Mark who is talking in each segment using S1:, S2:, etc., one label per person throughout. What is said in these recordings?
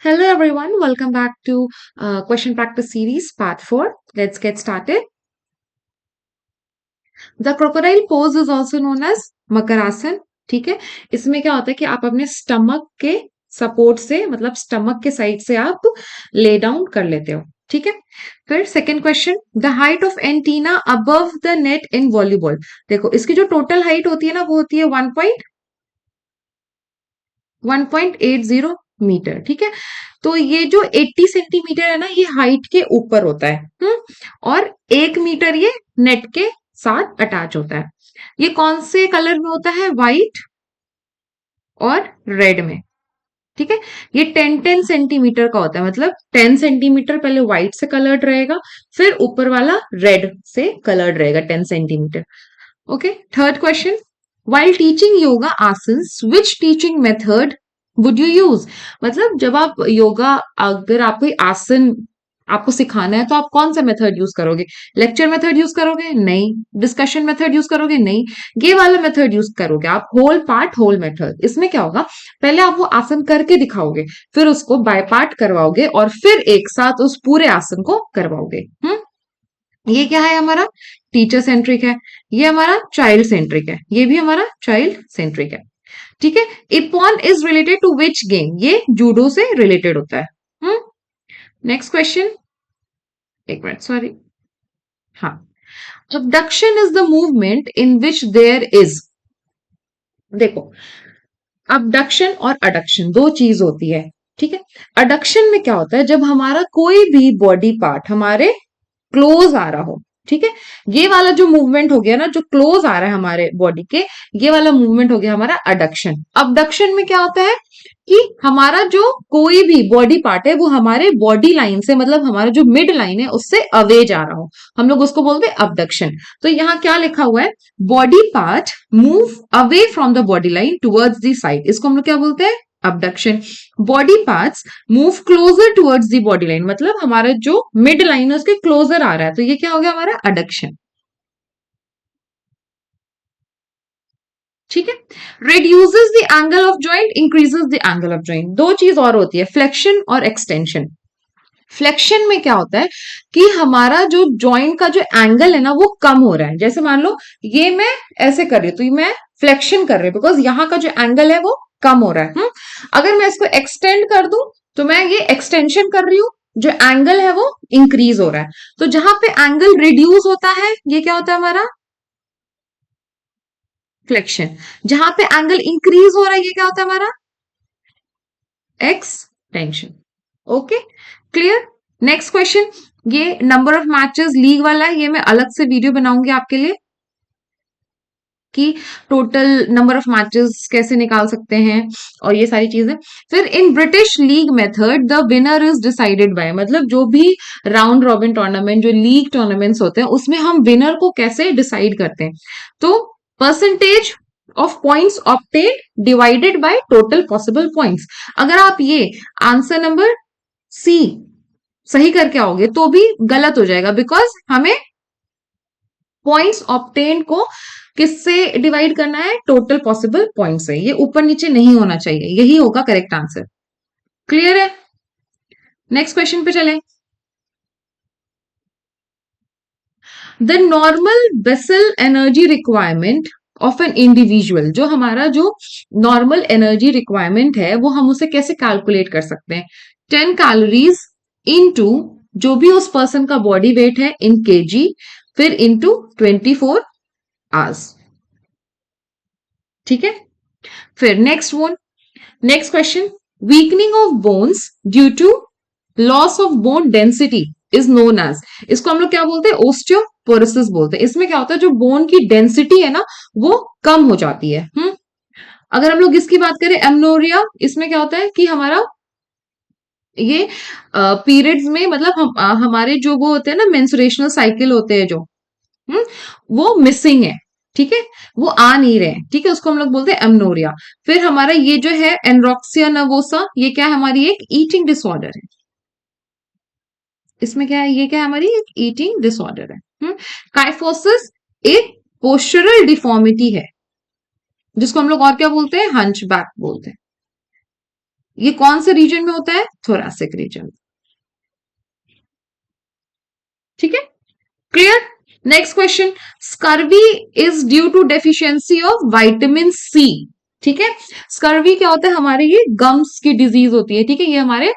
S1: Hello everyone, welcome back to question practice series part 4. Let's get started. The crocodile pose is also known as makarasana. ठीक है, इसमें क्या होता है कि आप अपने स्टमक के सपोर्ट से मतलब स्टमक के साइड से आप ले डाउन कर लेते हो. ठीक है, फिर second question, the height of antenna above the net in volleyball. देखो इसकी जो टोटल हाइट होती है ना वो होती है 1.80 मीटर. ठीक है, तो ये जो 80 सेंटीमीटर है ना ये हाइट के ऊपर होता है. और 1 मीटर ये नेट के साथ अटैच होता है. ये कौन से कलर में होता है? व्हाइट और रेड में. ठीक है, ये 10-10 सेंटीमीटर का होता है, मतलब 10 सेंटीमीटर पहले व्हाइट से कलर्ड रहेगा, फिर ऊपर वाला रेड से कलर्ड रहेगा 10 centimetre. Okay, third question, while teaching yoga asanas which teaching method would you use. मतलब जब आप योगा अगर आप कोई आसन आपको सिखाना है तो आप कौन सा मेथड यूज करोगे? लेक्चर मेथड यूज करोगे? नहीं. डिस्कशन मेथड यूज करोगे? नहीं. ये वाला मेथड यूज करोगे आप, होल पार्ट होल मेथड. इसमें क्या होगा, पहले आप वो आसन करके दिखाओगे, फिर उसको बाय पार्ट करवाओगे और फिर एक साथ उस पूरे आसन को करवाओगे. ये क्या है हमारा? टीचर सेंट्रिक है. ये हमारा चाइल्ड सेंट्रिक है. ये भी हमारा चाइल्ड सेंट्रिक है. ठीक है, ippon is related to which game. ये जूडो से रिलेटेड होता है. नेक्स्ट क्वेश्चन, एक मिनट सॉरी. हाँ, abduction is the movement in which there is. देखो, अबडक्शन और अडक्शन दो चीज होती है. ठीक है, अडक्शन में क्या होता है, जब हमारा कोई भी बॉडी पार्ट हमारे क्लोज आ रहा हो. ठीक है, ये वाला जो मूवमेंट हो गया ना, जो क्लोज आ रहा है हमारे बॉडी के, ये वाला मूवमेंट हो गया हमारा अडक्शन. अबडक्शन में क्या होता है कि हमारा जो कोई भी बॉडी पार्ट है वो हमारे बॉडी लाइन से, मतलब हमारा जो मिड लाइन है उससे अवे जा रहा हो, हम लोग उसको बोलते हैं अबडक्शन. तो यहाँ क्या लिखा हुआ है, body part move away from the body line towards the side. इसको हम लोग क्या बोलते हैं? Abduction. Body parts move closure towards the body line, मतलब हमारा जो मिड लाइन है उसके क्लोजर आ रहा है, तो ये क्या हो गया हमारा? अडक्शन. ठीक है, reduces the angle of joint, increases the angle of joint. दो चीज और होती है, फ्लेक्शन और एक्सटेंशन. फ्लेक्शन में क्या होता है कि हमारा जो जॉइंट का जो एंगल है ना वो कम हो रहा है. जैसे मान लो ये मैं ऐसे कर रही हूं तो ये मैं फ्लेक्शन कर रही हूँ बिकॉज यहाँ का जो एंगल है वो कम हो रहा है. अगर मैं इसको एक्सटेंड कर दूं तो मैं ये एक्सटेंशन कर रही हूँ, जो एंगल है वो इंक्रीज हो रहा है. तो जहां पे एंगल रिड्यूस होता है ये क्या होता है हमारा? फ्लेक्शन. जहां पे एंगल इंक्रीज हो रहा है ये क्या होता है हमारा? Extension. Okay, clear. Next question, ये नंबर ऑफ मैचेस लीग वाला है, ये मैं अलग से वीडियो बनाऊंगी आपके लिए कि टोटल नंबर ऑफ मैचेस कैसे निकाल सकते हैं और ये सारी चीजें. फिर in British league method the winner is decided by, मतलब जो भी राउंड रॉबिन टूर्नामेंट, जो लीग टूर्नामेंट्स होते हैं उसमें हम विनर को कैसे डिसाइड करते हैं? तो percentage of points obtained divided by total possible points. अगर आप ये आंसर नंबर सी सही करके आओगे तो भी गलत हो जाएगा, बिकॉज हमें पॉइंट्स ऑब्टेन्ड को किससे डिवाइड करना है? टोटल पॉसिबल पॉइंट से. ये ऊपर नीचे नहीं होना चाहिए, यही होगा करेक्ट आंसर. क्लियर है? नेक्स्ट क्वेश्चन पे चलें. The normal basal energy requirement of an individual, जो हमारा जो नॉर्मल एनर्जी रिक्वायरमेंट है वो हम उसे कैसे कैलकुलेट कर सकते हैं? 10 कैलोरीज इनटू जो भी उस पर्सन का बॉडी वेट है इन केजी, फिर इनटू 24 आवर्स. ठीक है, फिर next question, weakening of bones due to loss of bone density is known as. इसको हम लोग क्या बोलते हैं? ओस्टियोपोरोसिस बोलते हैं. इसमें क्या होता है, जो बोन की डेंसिटी है ना वो कम हो जाती है. अगर हम लोग इसकी बात करें एमनोरिया, इसमें क्या होता है कि हमारा ये पीरियड्स में, मतलब हमारे जो वो होते हैं ना मेंस्ट्रुएशनल साइकिल होते हैं जो, वो मिसिंग है. ठीक है, वो आ नहीं रहे. ठीक है, उसको हम लोग बोलते हैं एमनोरिया. फिर हमारा ये जो है एनरोक्सिया नर्वोसा, ये क्या है? हमारी एक ईटिंग डिसऑर्डर है. इसमें क्या है? ये क्या है? हमारी एक ईटिंग डिसऑर्डर है. काइफोसिस एक पोस्चरल डिफॉर्मिटी है जिसको हम लोग और क्या बोलते हैं? हंचबैक बोलते हैं. ये कौन से रीजन में होता है? Thoracic region. ठीक है, clear? Next question, scurvy is due to deficiency of vitamin C. ठीक है, स्कर्वी क्या होता है? हमारे ये गम्स की डिजीज होती है। ठीक है, ये हमारे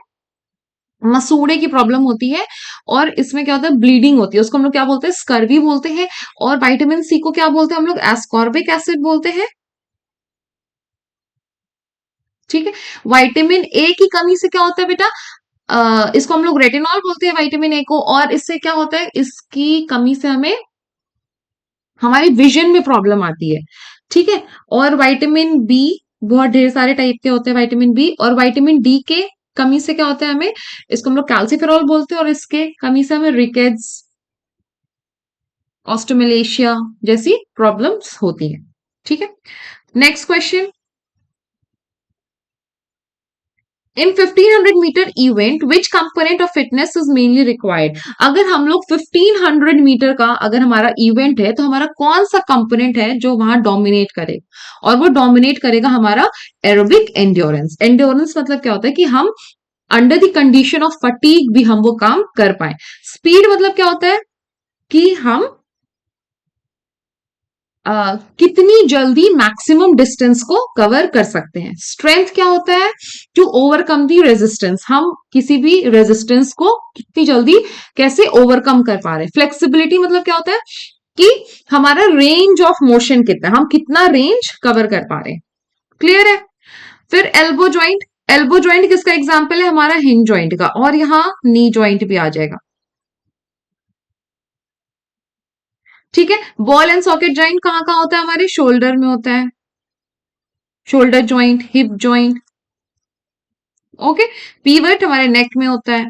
S1: मसूड़े की प्रॉब्लम होती है और इसमें क्या होता है? ब्लीडिंग होती है, उसको हम लोग क्या बोलते हैं? स्कर्वी बोलते हैं। और विटामिन सी को क्या बोलते हैं हम लोग? एस्कॉर्बिक एसिड बोलते हैं। ठीक है, विटामिन ए की कमी से क्या होता है बेटा? इसको हम लोग रेटिनॉल बोलते हैं विटामिन ए को, और इससे क्या होता है? इसकी कमी से हमें हमारी विजन में प्रॉब्लम आती है। ठीक है, और विटामिन बी, बहुत ढेर सारे टाइप के होते हैं विटामिन बी, और विटामिन डी के कमी से क्या होता है हमें? इसको हम लोग कैल्सिफेरॉल बोलते हैं, और इसके कमी से हमें रिकेट्स, ऑस्टोमेलेशिया जैसी प्रॉब्लम्स होती है। ठीक है, next question, in 1500 metre event which component of fitness is mainly required. अगर हम लोग 1500 मीटर का अगर हमारा इवेंट है तो हमारा कौन सा कंपोनेंट है जो वहां डोमिनेट करेगा? और वो डोमिनेट करेगा हमारा एरोबिक एंड्योरेंस। एंड्योरेंस मतलब क्या होता है? कि हम under the condition of fatigue भी हम वो काम कर पाए। स्पीड मतलब क्या होता है? कि हम कितनी जल्दी मैक्सिमम डिस्टेंस को कवर कर सकते हैं। स्ट्रेंथ क्या होता है? टू ओवरकम दी रेजिस्टेंस, हम किसी भी रेजिस्टेंस को कितनी जल्दी कैसे ओवरकम कर पा रहे हैं। फ्लेक्सिबिलिटी मतलब क्या होता है? कि हमारा रेंज ऑफ मोशन कितना, हम कितना रेंज कवर कर पा रहे हैं। क्लियर है? फिर एल्बो ज्वाइंट, एल्बो ज्वाइंट किसका एग्जाम्पल है? हमारा हिंज ज्वाइंट का, और यहां नी ज्वाइंट भी आ जाएगा। ठीक है, बॉल एंड सॉकेट ज्वाइंट कहां कहां होता है? हमारे शोल्डर में होता है, shoulder joint, hip joint. Okay, pivot हमारे नेक में होता है।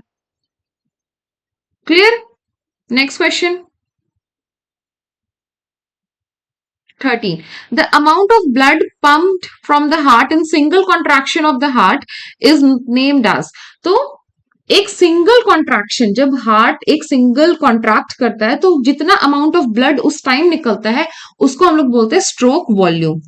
S1: Clear? Next question 13, the amount of blood pumped from the heart in single contraction of the heart is named as। तो एक सिंगल कॉन्ट्रैक्शन, जब हार्ट एक सिंगल कॉन्ट्रैक्ट करता है तो जितना अमाउंट ऑफ ब्लड उस टाइम निकलता है उसको हम लोग बोलते हैं स्ट्रोक वॉल्यूम।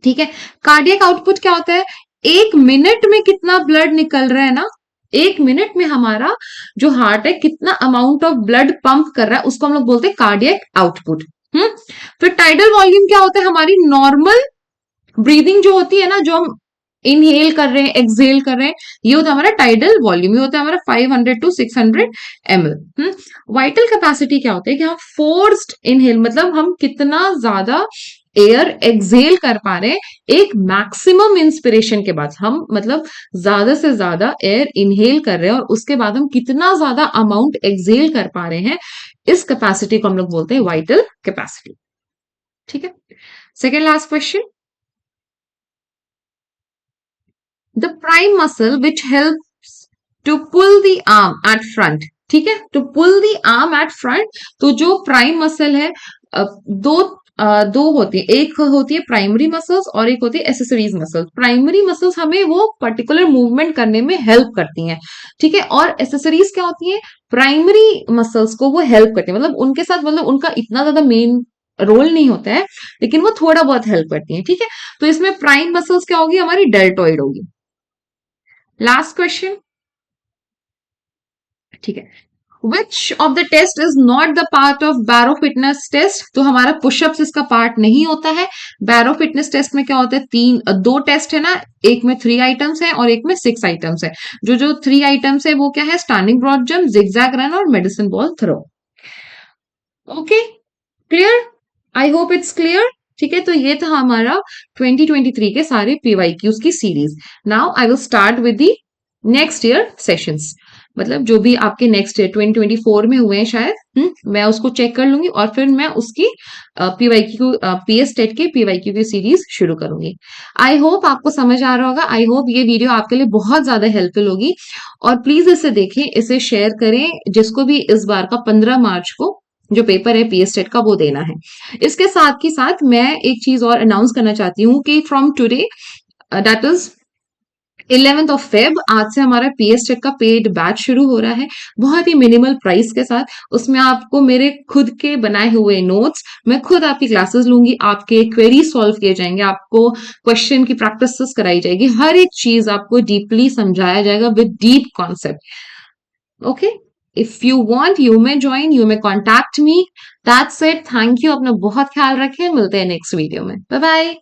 S1: ठीक है, कार्डियक आउटपुट क्या होता है? एक मिनट में कितना ब्लड निकल रहा है ना, एक मिनट में हमारा जो हार्ट है कितना अमाउंट ऑफ ब्लड पंप कर रहा है उसको हम लोग बोलते हैं कार्डियक आउटपुट। फिर टाइडल वॉल्यूम क्या होता है? हमारी नॉर्मल ब्रीदिंग जो होती है ना, जो हम इनहेल कर रहे हैं, एक्सहेल कर रहे हैं, ये होता है हमारा टाइडल वॉल्यूम। ये होता है हमारा 500 टू 600 ml। वाइटल कैपेसिटी क्या होता है? कि हम फोर्स्ड इनहेल मतलब हम कितना ज्यादा एयर एक्सहेल कर पा रहे हैं एक मैक्सिमम इंस्पिरेशन के बाद, हम मतलब ज्यादा से ज्यादा एयर इनहेल कर रहे हैं और उसके बाद हम कितना ज्यादा अमाउंट एक्सहेल कर पा रहे हैं, इस कैपेसिटी को हम लोग बोलते हैं वाइटल कैपेसिटी। ठीक है, second last question, the prime muscle which helps to pull the arm at front. ठीक है, to pull the arm at front, तो जो प्राइम मसल है, दो दो होती है, एक होती है प्राइमरी मसल्स और एक होती है एसेसरीज मसल्स। प्राइमरी मसल्स हमें वो पर्टिकुलर मूवमेंट करने में हेल्प करती हैं। ठीक है, और एसेसरीज क्या होती है? प्राइमरी मसल्स को वो हेल्प करती है, मतलब उनके साथ मतलब उनका इतना ज्यादा मेन रोल नहीं होता है, लेकिन वो थोड़ा बहुत हेल्प करती है। ठीक है, तो इसमें प्राइम मसल्स क्या होगी? हमारी डेल्टॉइड होगी। लास्ट क्वेश्चन, ठीक है, which of the test is not the part of Barrow fitness test. तो हमारा पुशअप्स इसका पार्ट नहीं होता है। बैरो फिटनेस टेस्ट में क्या होता है? दो टेस्ट है ना, एक में 3 आइटम्स है और एक में 6 आइटम्स है। जो जो 3 आइटम्स है वो क्या है? Standing broad jump, zigzag run और medicine ball throw. Okay, clear? I hope it's clear. ठीक है, तो ये था हमारा 2023 के सारे पीवाईक्यूज की series. Now I will start with the next year sessions, मतलब जो भी आपके नेक्स्ट ईयर 2024 में हुए हैं शायद, मैं उसको चेक कर लूंगी और फिर मैं उसकी पीवाईक्यू पीएस टेट के पीवाईक्यू की सीरीज शुरू करूंगी। आई होप आपको समझ आ रहा होगा। आई होप ये वीडियो आपके लिए बहुत ज्यादा हेल्पफुल होगी, और प्लीज इसे देखें, इसे शेयर करें जिसको भी इस बार का 15 मार्च को जो पेपर है पीएस टेट का वो देना है। इसके साथ ही साथ मैं एक चीज और अनाउंस करना चाहती हूँ कि from today, that is 11 Feb आज से हमारा पीएस टेक का पेड बैच शुरू हो रहा है, बहुत ही मिनिमल प्राइस के साथ। उसमें आपको मेरे खुद के बनाए हुए नोट्स, मैं खुद आपकी क्लासेस लूंगी, आपके क्वेरी सॉल्व किए जाएंगे, आपको क्वेश्चन की प्रैक्टिस कराई जाएगी, हर एक चीज आपको डीपली समझाया जाएगा with deep concept. Okay, if you want you may join, you may contact me. That's it, thank you, अपना बहुत ख्याल रखें, मिलते हैं नेक्स्ट वीडियो में, बाय बाय।